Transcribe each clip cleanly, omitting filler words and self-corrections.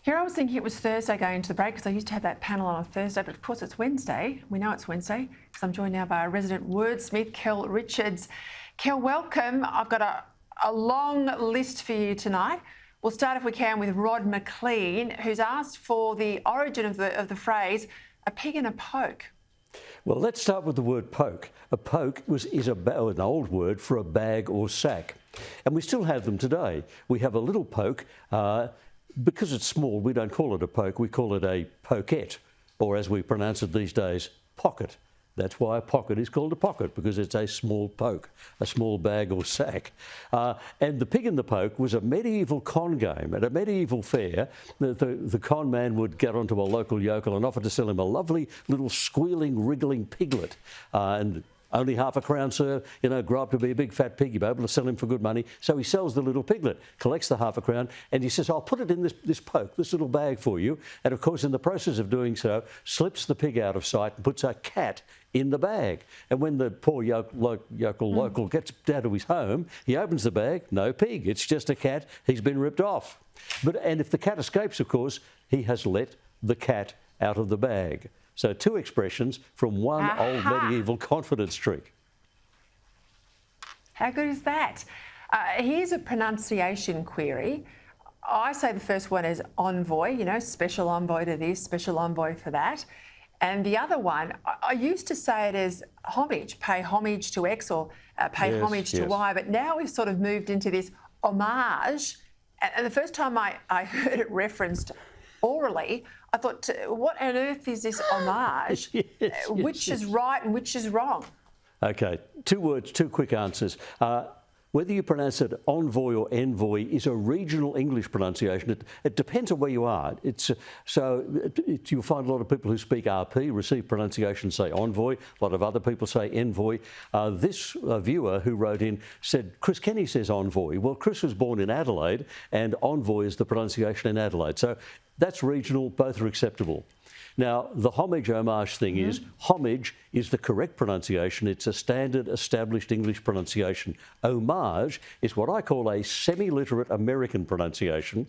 Here I was thinking it was Thursday going into the break because I used to have that panel on a Thursday, but of course it's Wednesday. We know it's Wednesday because I'm joined now by our resident wordsmith, Kel Richards. Kel, welcome. I've got a long list for you tonight. We'll start, if we can, with Rod McLean, who's asked for the origin of the phrase, a pig in a poke. Well, let's start with the word poke. A poke is an old word for a bag or sack. And we still have them today. We have a little poke. Because it's small, we don't call it a poke, we call it a pokette, or as we pronounce it these days, pocket. That's why a pocket is called a pocket, because it's a small poke, a small bag or sack. And the pig in the poke was a medieval con game. At a medieval fair, the con man would get onto a local yokel and offer to sell him a lovely little squealing, wriggling piglet. And only half a crown, sir, grow up to be a big fat pig, you'll be able to sell him for good money. So he sells the little piglet, collects the half a crown, and he says, I'll put it in this poke, this little bag for you. And of course, in the process of doing so, slips the pig out of sight and puts a cat in the bag. And when the poor local gets down to his home, he opens the bag, no pig, it's just a cat, he's been ripped off. And if the cat escapes, of course, he has let the cat out of the bag. So two expressions from one old medieval confidence trick. How good is that? Here's a pronunciation query. I say the first one is envoy, special envoy to this, special envoy for that. And the other one, I used to say it as homage, pay homage to X or pay homage to Y, but now we've sort of moved into this homage. And the first time I heard it referenced orally, I thought, what on earth is this homage? Which is right and which is wrong? Okay, 2 words, 2 quick answers. Whether you pronounce it envoy or envoy is a regional English pronunciation. It depends on where you are. You'll find a lot of people who speak RP, receive pronunciation, say envoy. A lot of other people say envoy. This viewer who wrote in said, Chris Kenny says envoy. Well, Chris was born in Adelaide, and envoy is the pronunciation in Adelaide. So that's regional, both are acceptable. Now, the homage thing is, homage is the correct pronunciation. It's a standard established English pronunciation. Homage is what I call a semi-literate American pronunciation,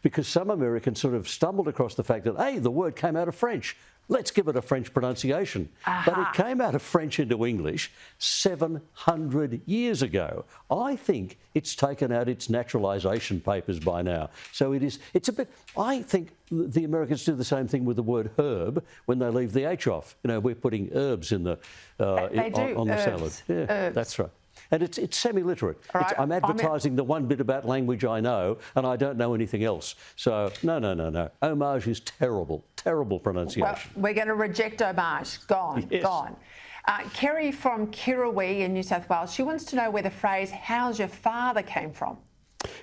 because some Americans sort of stumbled across the fact that, hey, the word came out of French. Let's give it a French pronunciation. But it came out of French into English 700 years ago. I think it's taken out its naturalisation papers by now. So I think the Americans do the same thing with the word herb when they leave the H off. We're putting herbs in the on the salad. Yeah, herbs. That's right. And it's semi-literate. Right. I'm advertising the one bit about language I know, and I don't know anything else. So, no. Homage is terrible pronunciation. Well, we're going to reject homage. Gone. Kerry from Kirrawee in New South Wales, she wants to know where the phrase, how's your father, came from.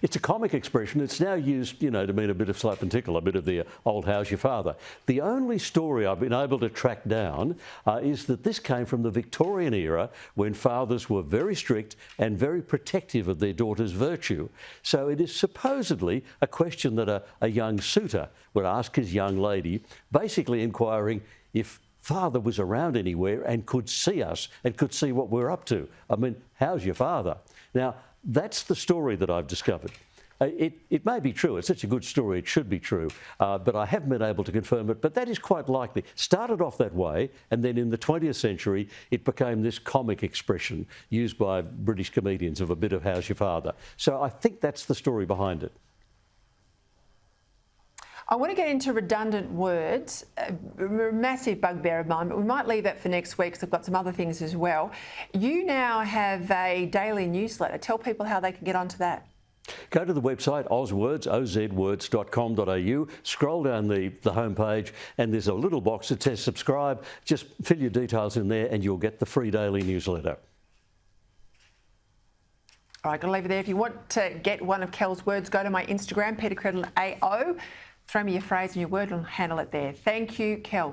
It's a comic expression. It's now used, to mean a bit of slap and tickle, a bit of the old how's your father. The only story I've been able to track down is that this came from the Victorian era, when fathers were very strict and very protective of their daughter's virtue. So it is supposedly a question that a young suitor would ask his young lady, basically inquiring if father was around anywhere and could see us and could see what we're up to. I mean, how's your father? Now, that's the story that I've discovered. It may be true. It's such a good story, it should be true. But I haven't been able to confirm it. But that is quite likely. Started off that way, and then in the 20th century, it became this comic expression used by British comedians of a bit of how's your father. So I think that's the story behind it. I want to get into redundant words, a massive bugbear of mine, but we might leave that for next week because I've got some other things as well. You now have a daily newsletter. Tell people how they can get onto that. Go to the website ozwords.com.au, scroll down the homepage, and there's a little box that says subscribe. Just fill your details in there and you'll get the free daily newsletter. All right, going to leave it there. If you want to get one of Kel's words, go to my Instagram, Peter Credlin AO. Throw me your phrase and your word and I'll handle it there. Thank you, Kel.